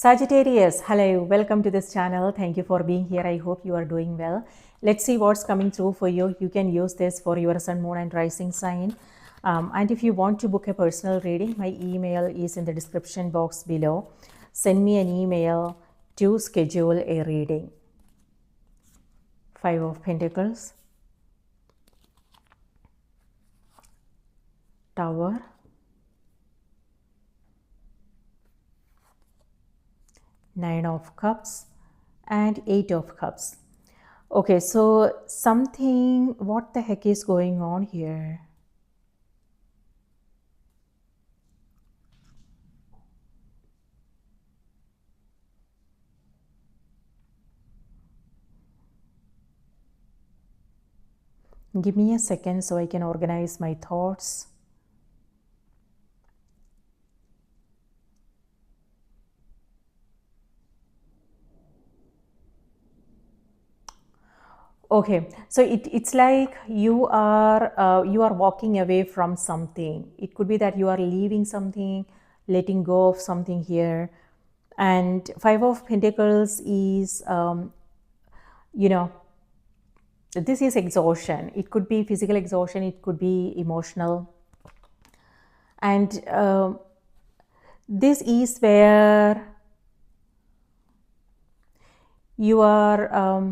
Sagittarius, hello, welcome to this channel. Thank you for being here. I hope you are doing well. Let's see what's coming through for you. You can use this for your sun, moon, and rising sign. And if you want to book a personal reading, my email is in the description box below. Send me an email to schedule a reading. Five of Pentacles, Tower, Nine of Cups, and Eight of Cups. Okay, so what the heck is going on here? Give me a second so I can organize my thoughts. Okay, so it's like you are walking away from something. It could be that you are leaving something, letting go of something here. And Five of Pentacles is, this is exhaustion. It could be physical exhaustion, it could be emotional. And this is where you are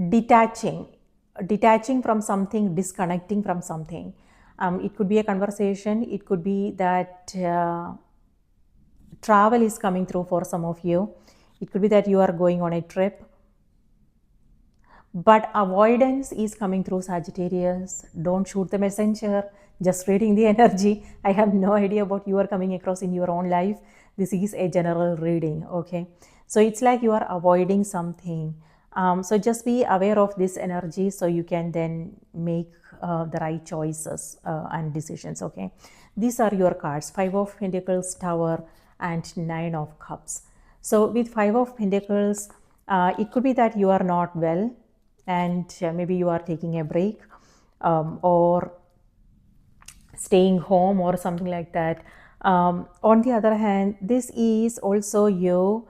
detaching from something, disconnecting from something. It could be a conversation, it could be that travel is coming through for some of you. It could be that you are going on a trip, but avoidance is coming through, Sagittarius. Don't shoot the messenger, just reading the energy. I have no idea what you are coming across in your own life. This is a general reading, okay? So it's like you are avoiding something. So just be aware of this energy so you can then make the right choices and decisions, okay? These are your cards: Five of Pentacles, Tower, and Nine of Cups. So with Five of Pentacles, it could be that you are not well and maybe you are taking a break or staying home or something like that. On the other hand, this is also you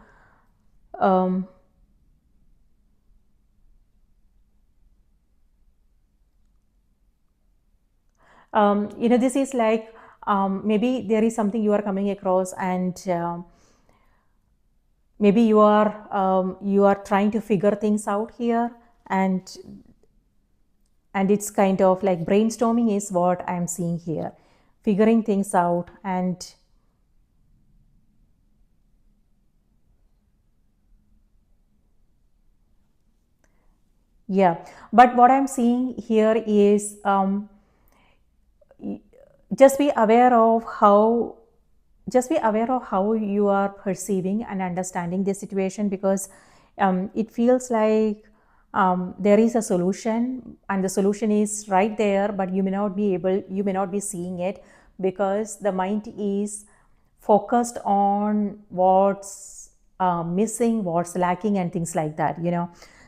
this is like maybe there is something you are coming across, and maybe you are trying to figure things out here, and it's kind of like brainstorming is what I'm seeing here, figuring things out. And yeah, but what I'm seeing here is just be aware of how you are perceiving and understanding this situation, because it feels like there is a solution, and the solution is right there, but you may not be seeing it because the mind is focused on what's missing, what's lacking, and things like that,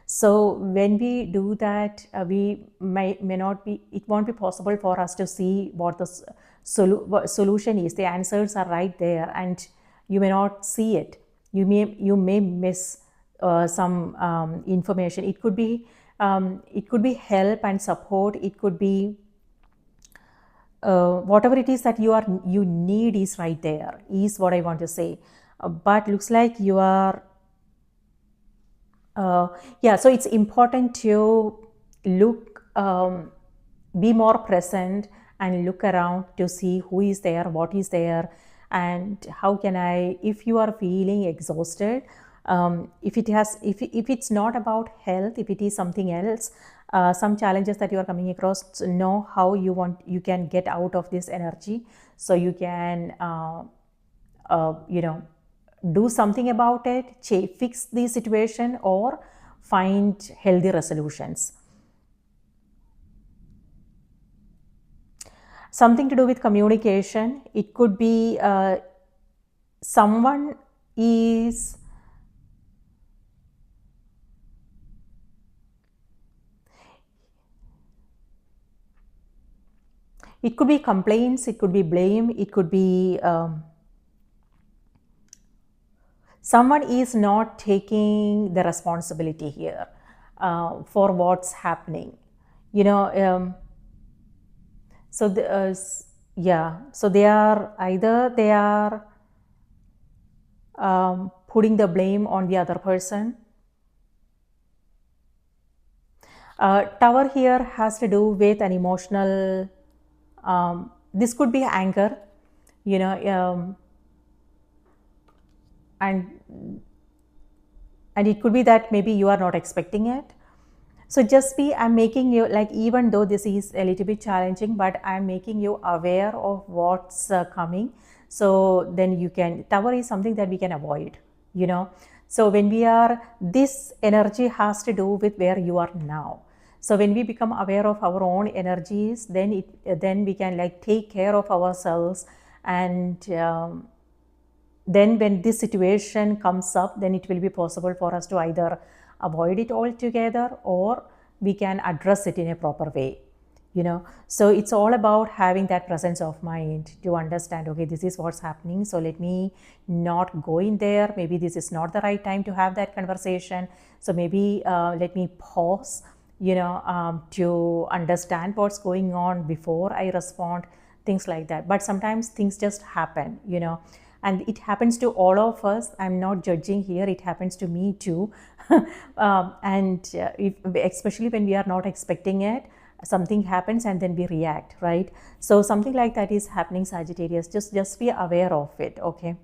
so when we do that, we may not be, it won't be possible for us to see what the solution is. The answers are right there, and you may not see it. You may miss some information. It could be help and support. It could be whatever it is that you need is right there, is what I want to say. But looks like you are so it's important to look, be more present and look around to see who is there, what is there, and how can I, if you are feeling exhausted, if it's not about health, if it is something else, some challenges that you are coming across, know how you can get out of this energy, so you can do something about it, fix the situation, or find healthy resolutions. Something to do with communication. It could be someone is it could be complaints, it could be blame, it could be someone is not taking the responsibility here for what's happening, you know. So yeah, so they are either they are putting the blame on the other person. Tower here has to do with an emotional, this could be anger, you know, and it could be that maybe you are not expecting it. So just be, I'm making you, like, even though this is a little bit challenging, but I'm making you aware of what's coming. So then you can, tower is something that we can avoid, you know. So when we are, this energy has to do with where you are now. So when we become aware of our own energies, then we can like take care of ourselves. And then when this situation comes up, then it will be possible for us to either avoid it altogether, or we can address it in a proper way, you know. So it's all about having that presence of mind to understand, okay, this is what's happening, so let me not go in there. Maybe this is not the right time to have that conversation, so maybe let me pause, you know, to understand what's going on before I respond, things like that. But sometimes things just happen, you know, and it happens to all of us. I'm not judging here, it happens to me too. And especially when we are not expecting it, something happens and then we react, right? So something like that is happening, Sagittarius. Just be aware of it, okay?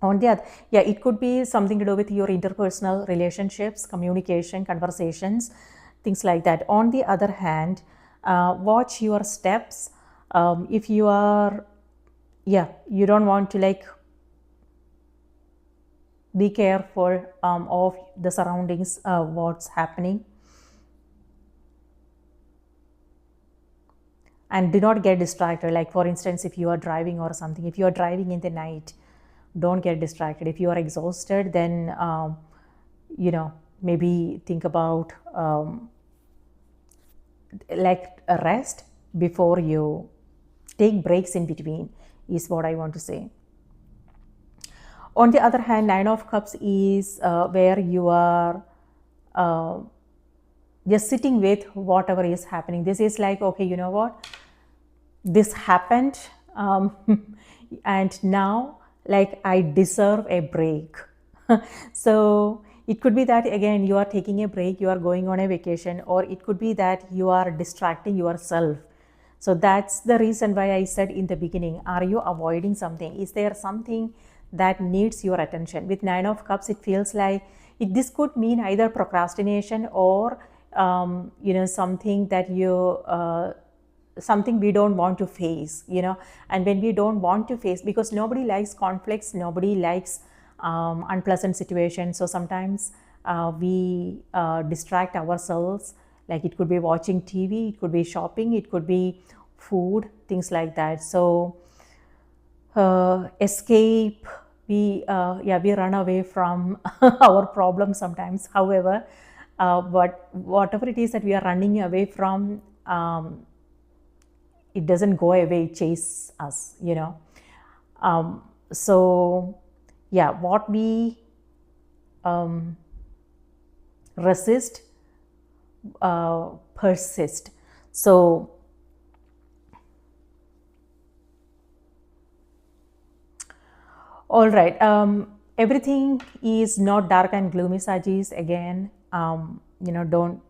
On the other, yeah, it could be something to do with your interpersonal relationships, communication, conversations, things like that. On the other hand, watch your steps. If you are, yeah, you don't want to like, be careful of the surroundings, what's happening, and do not get distracted. Like for instance, if you are driving or something, if you are driving in the night, don't get distracted. If you are exhausted, then you know, maybe think about like a rest before you take breaks in between, is what I want to say. On the other hand, Nine of Cups is where you are just sitting with whatever is happening. This is like, okay, you know what, this happened, and now like I deserve a break. So it could be that again you are taking a break, you are going on a vacation, or it could be that you are distracting yourself. So that's the reason why I said in the beginning, are you avoiding something? Is there something that needs your attention? With Nine of Cups, it feels like this could mean either procrastination or you know, something that you something we don't want to face, you know. And when we don't want to face, because nobody likes conflicts, nobody likes unpleasant situations, so sometimes we distract ourselves. Like it could be watching TV, it could be shopping, it could be food, things like that. So escape, we yeah, we run away from our problems sometimes. However, but whatever it is that we are running away from, it doesn't go away, chase us, you know. So yeah, what we resist persist. So all right, everything is not dark and gloomy, Sagis. Again, you know, don't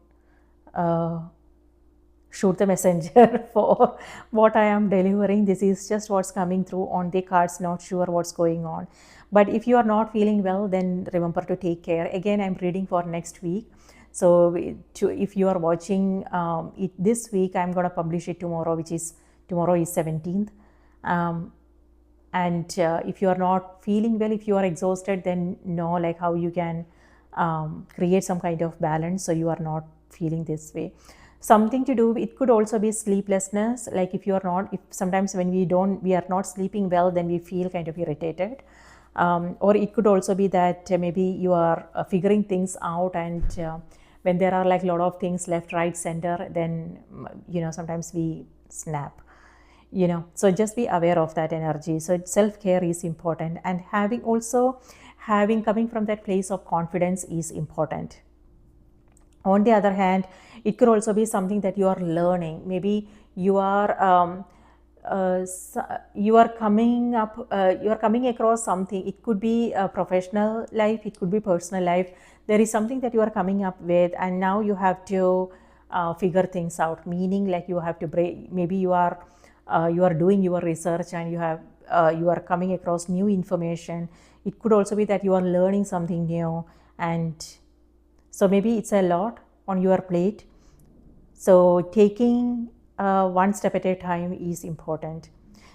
shoot the messenger for what I am delivering. This is just what's coming through on the cards, not sure what's going on. But if you are not feeling well, then remember to take care. Again, I'm reading for next week. So if you are watching it this week, I'm going to publish it tomorrow, which is, tomorrow is 17th. And if you are not feeling well, if you are exhausted, then know like how you can create some kind of balance so you are not feeling this way. Something to do, it could also be sleeplessness. Like if you are not, if sometimes when we are not sleeping well, then we feel kind of irritated. Or it could also be that maybe you are figuring things out, and when there are like a lot of things left, right, center, then you know, sometimes we snap, you know. So just be aware of that energy. So self-care is important, and coming from that place of confidence is important. On the other hand, it could also be something that you are learning. Maybe you are you are coming up, you are coming across something. It could be a professional life, it could be personal life. There is something that you are coming up with, and now you have to figure things out. Meaning, like, you have to break. Maybe you are doing your research, and you are coming across new information. It could also be that you are learning something new, and so maybe it's a lot on your plate. So taking one step at a time is important.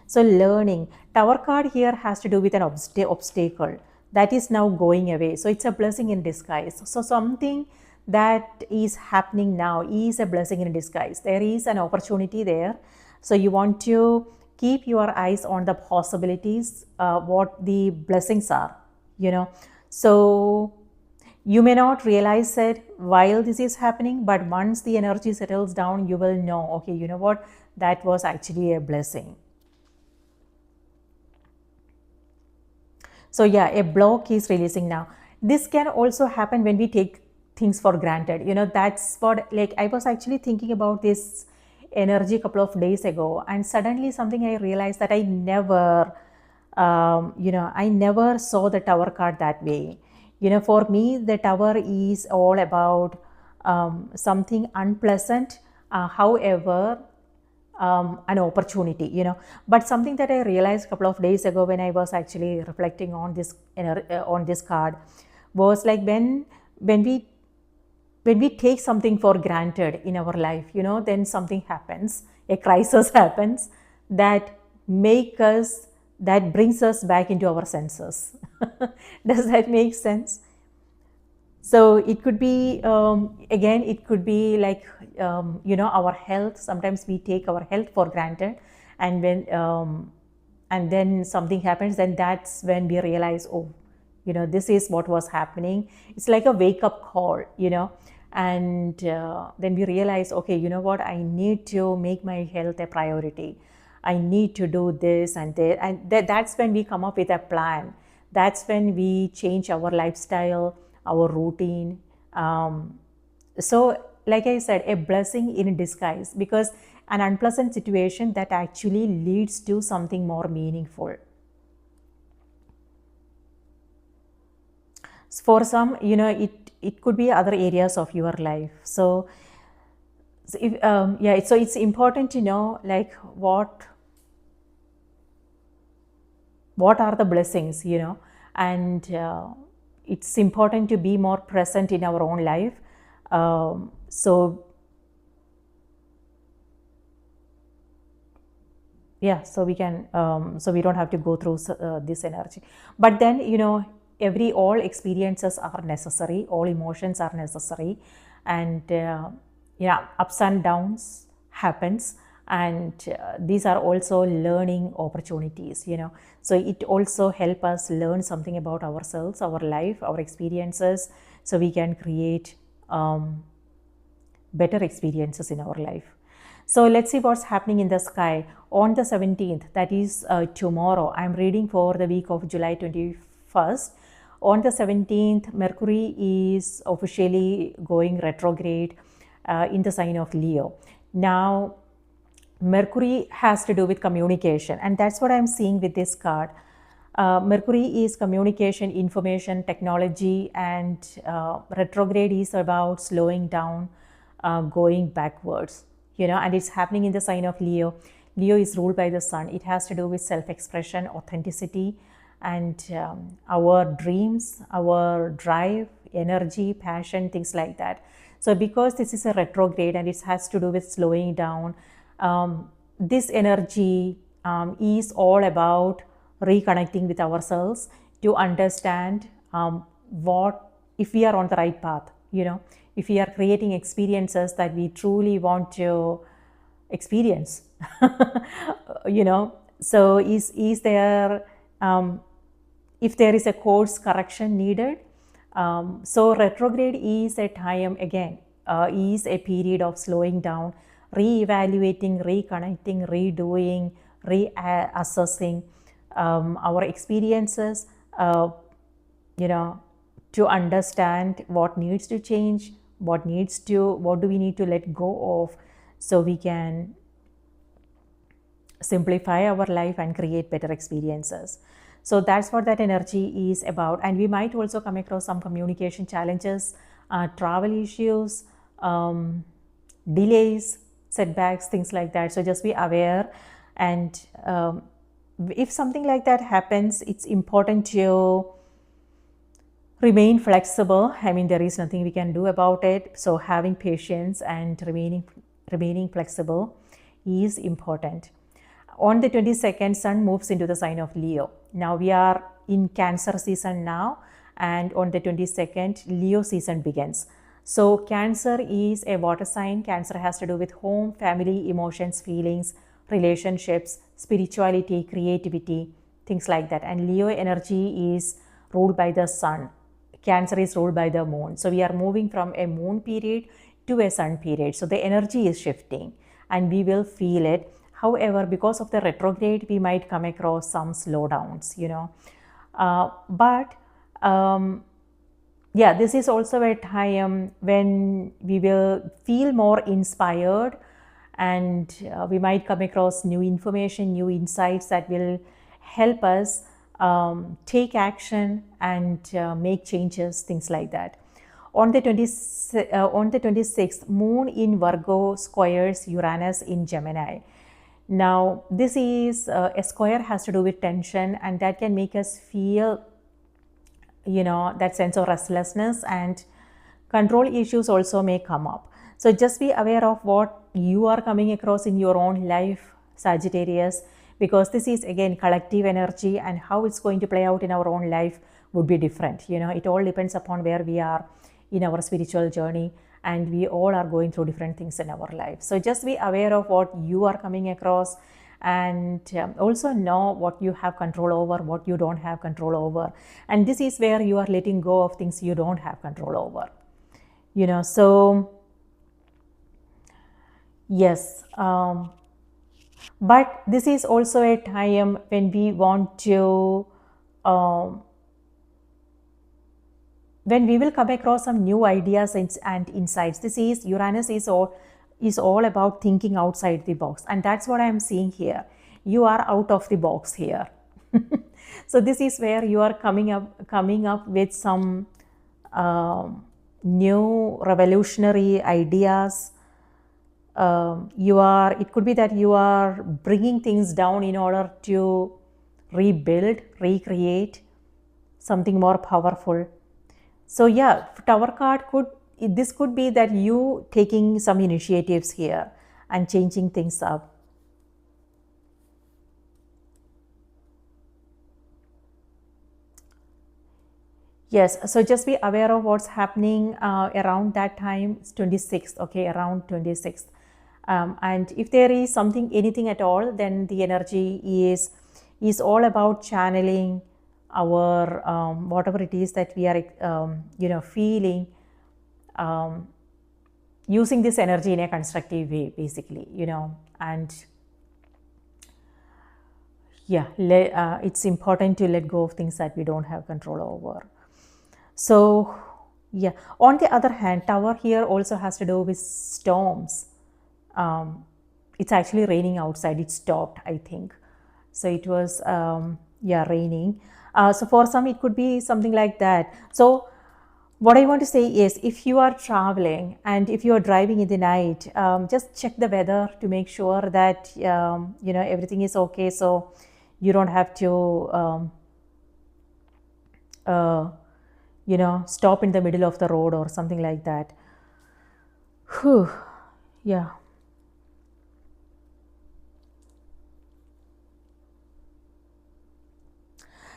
So learning, Tower card here has to do with an obstacle that is now going away. So it's a blessing in disguise. So something that is happening now is a blessing in disguise. There is an opportunity there. So you want to keep your eyes on the possibilities, what the blessings are, So you may not realize it while this is happening, but once the energy settles down, you will know, okay, you know what, that was actually a blessing. So yeah, a block is releasing now. This can also happen when we take things for granted. That's what, like, I was actually thinking about this energy a couple of days ago, and suddenly something I realized that I never, I never saw the Tower card that way. For me, the Tower is all about something unpleasant, however, an opportunity, But something that I realized a couple of days ago when I was actually reflecting on this card was like when we take something for granted in our life, then something happens, a crisis happens that brings us back into our senses. Does that make sense? So it could be, again, it could be like, our health. Sometimes we take our health for granted, and and then something happens, and that's when we realize, oh, this is what was happening. It's like a wake up call, and then we realize, okay, you know what, I need to make my health a priority. I need to do this and that, and that's when we come up with a plan. That's when we change our lifestyle, our routine. So, like I said, a blessing in disguise, because an unpleasant situation that actually leads to something more meaningful. For some, it could be other areas of your life. So if, so it's important to know, like, what are the blessings, and it's important to be more present in our own life. So yeah, so we can, so we don't have to go through this energy. But then, all experiences are necessary, all emotions are necessary, and ups and downs happens, and these are also learning opportunities, so it also help us learn something about ourselves, our life, our experiences, so we can create better experiences in our life. So let's see what's happening in the sky on the 17th, that is tomorrow. I'm reading for the week of July 21st. On the 17th, Mercury is officially going retrograde in the sign of Leo. Now, Mercury has to do with communication, and that's what I'm seeing with this card. Mercury is communication, information, technology, and retrograde is about slowing down, going backwards, and it's happening in the sign of Leo. Leo is ruled by the sun. It has to do with self-expression, authenticity, and our dreams, our drive, energy, passion, things like that. So because this is a retrograde and it has to do with slowing down, this energy is all about reconnecting with ourselves to understand what, if we are on the right path, if we are creating experiences that we truly want to experience. So is there, if there is a course correction needed. So retrograde is a time, again, is a period of slowing down, re-evaluating, reconnecting, redoing, reassessing our experiences, you know, to understand what needs to change, what do we need to let go of, so we can simplify our life and create better experiences. So that's what that energy is about. And we might also come across some communication challenges, travel issues, delays, setbacks, things like that. So just be aware. And if something like that happens, it's important to remain flexible. I mean, there is nothing we can do about it. So having patience and remaining flexible is important. On the 22nd, Sun moves into the sign of Leo. Now we are in Cancer season now, and on the 22nd, Leo season begins. So Cancer is a water sign. Cancer has to do with home, family, emotions, feelings, relationships, spirituality, creativity, things like that. And Leo energy is ruled by the Sun. Cancer is ruled by the Moon. So we are moving from a Moon period to a Sun period. So the energy is shifting and we will feel it. However, because of the retrograde, we might come across some slowdowns, yeah, this is also a time when we will feel more inspired, and we might come across new information, new insights that will help us take action and make changes, things like that. On the 26th, Moon in Virgo squares Uranus in Gemini. Now, this is a square has to do with tension, and that can make us feel, that sense of restlessness, and control issues also may come up. So just be aware of what you are coming across in your own life, Sagittarius, because this is again collective energy, and how it's going to play out in our own life would be different. It all depends upon where we are in our spiritual journey, and we all are going through different things in our life. So just be aware of what you are coming across, and also know what you have control over, what you don't have control over. And this is where you are letting go of things you don't have control over. So yes, but this is also a time when we want to when we will come across some new ideas and insights. This is Uranus is all about thinking outside the box, and that's what I am seeing here. You are out of the box here. So this is where you are coming up with some new revolutionary ideas. It could be that you are bringing things down in order to rebuild, recreate something more powerful. So yeah, Tower card this could be that you taking some initiatives here and changing things up. Yes, so just be aware of what's happening around that time. It's 26th, okay, around 26th. And if there is anything at all, then the energy is all about channeling our whatever it is that we are feeling, using this energy in a constructive way, basically, and yeah, it's important to let go of things that we don't have control over. So yeah, on the other hand, Tower here also has to do with storms. It's actually raining outside. It stopped, I think. So it was raining. So for some it could be something like that. So what I want to say is, if you are traveling and if you are driving in the night, just check the weather to make sure that everything is okay, so you don't have to stop in the middle of the road or something like that. Whew. Yeah.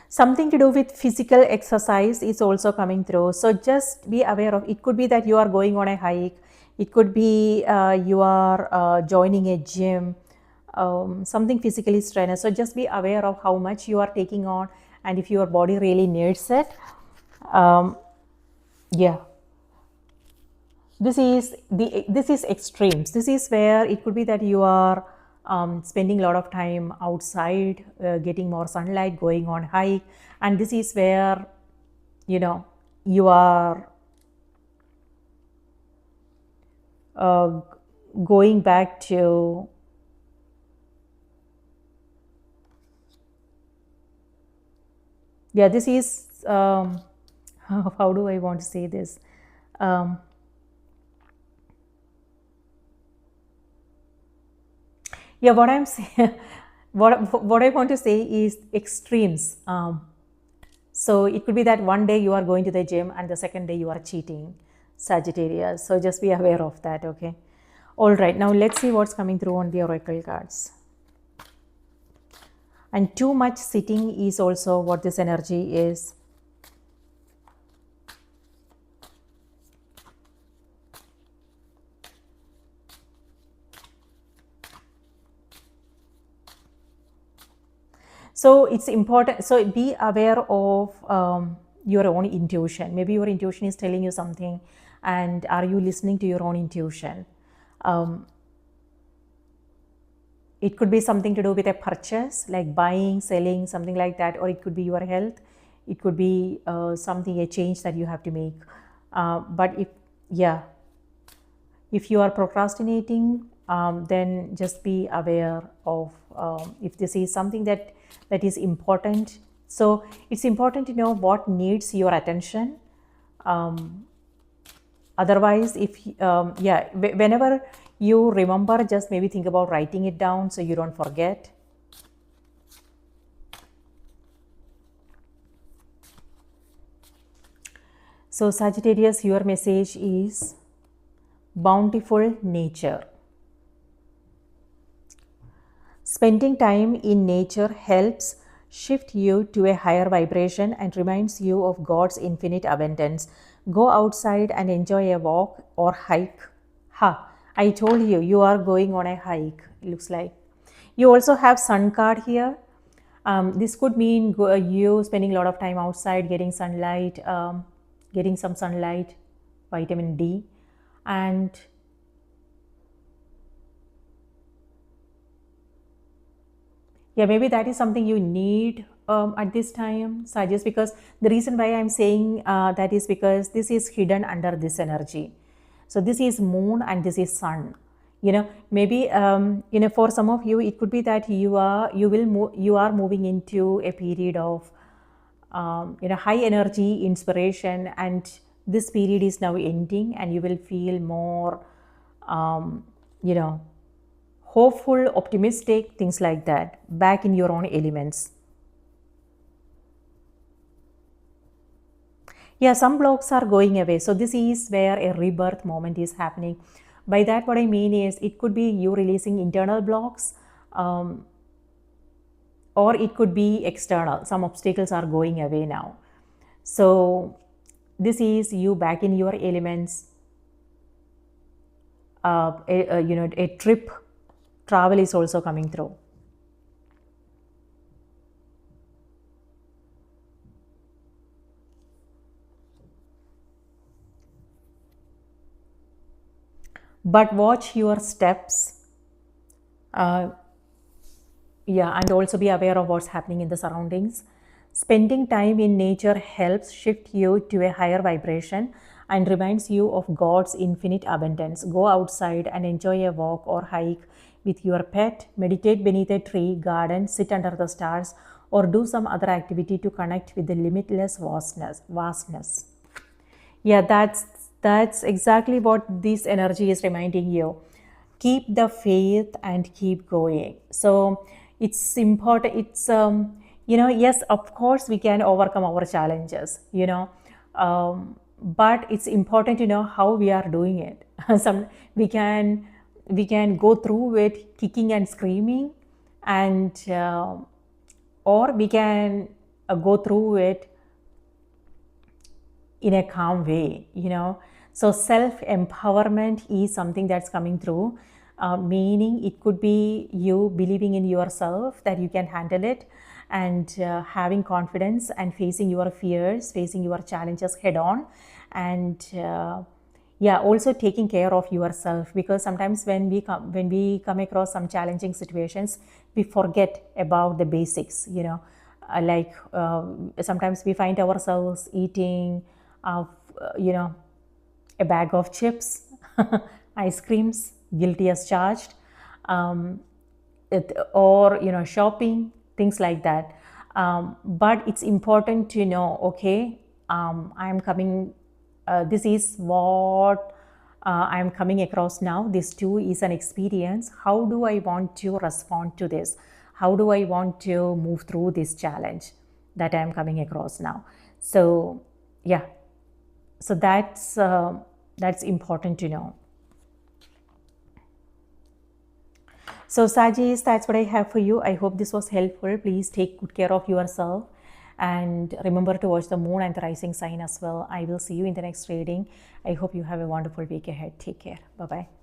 Something to do with physical exercise is also coming through. So just be aware of, it could be that you are going on a hike. It could be you are joining a gym, something physically strenuous. So just be aware of how much you are taking on, and if your body really needs it. Yeah. This is extremes. This is where it could be that you are spending a lot of time outside, getting more sunlight, going on hike, and this is where you know, you are uh, going back to, yeah, this is, how do I want to say this? Um, yeah, what I'm saying, what I want to say is extremes. So it could be that one day you are going to the gym and the second day you are cheating, Sagittarius. So just be aware of that, okay? All right, now let's see what's coming through on the oracle cards. And too much sitting is also what this energy is. So it's important. So be aware of your own intuition. Maybe your intuition is telling you something, and are you listening to your own intuition? Um, it could be something to do with a purchase, like buying, selling, something like that, or it could be your health. It could be something, a change that you have to make. But if, yeah, if you are procrastinating, then just be aware of if this is something that is important. So it's important to know what needs your attention. Otherwise, if yeah, whenever you remember, just maybe think about writing it down so you don't forget. So Sagittarius, your message is bountiful nature. Spending time in nature helps shift you to a higher vibration and reminds you of God's infinite abundance. Go outside and enjoy a walk or hike. Ha, I told you, you are going on a hike, it looks like. You also have sun card here. This could mean you spending a lot of time outside, getting sunlight, getting some sunlight, vitamin D, and yeah, maybe that is something you need at this time, Sajas, because the reason why I'm saying that is because this is hidden under this energy. So this is moon and this is sun. Maybe for some of you it could be that you are moving into a period of high energy inspiration, and this period is now ending, and you will feel more um, you know hopeful, optimistic, things like that, back in your own elements. Yeah, some blocks are going away. So this is where a rebirth moment is happening. By that, what I mean is it could be you releasing internal blocks, um, or it could be external. Some obstacles are going away now. So this is you back in your elements. A trip, travel is also coming through. But watch your steps. Yeah, and also be aware of what's happening in the surroundings. Spending time in nature helps shift you to a higher vibration and reminds you of God's infinite abundance. Go outside and enjoy a walk or hike with your pet, meditate beneath a tree, garden, sit under the stars, or do some other activity to connect with the limitless vastness. Yeah, that's exactly what this energy is reminding you. Keep the faith and keep going. So it's important. It's yes, of course we can overcome our challenges. But it's important to know how we are doing it. Some we can go through it kicking and screaming, and or we can go through it in a calm way. So self empowerment is something that's coming through, meaning it could be you believing in yourself that you can handle it, and having confidence and facing your fears, facing your challenges head on, and yeah, also taking care of yourself, because sometimes when we come across some challenging situations, we forget about the basics. sometimes we find ourselves eating, a bag of chips, ice creams, guilty as charged, or shopping, things like that. But it's important to know, okay, I'm coming. This is what I'm coming across now. This too is an experience. How do I want to respond to this? How do I want to move through this challenge that I'm coming across now? So yeah, so that's important to know. So Sagis, that's what I have for you. I hope this was helpful. Please take good care of yourself and remember to watch the moon and the rising sign as well. I will see you in the next reading. I hope you have a wonderful week ahead. Take care. Bye-bye.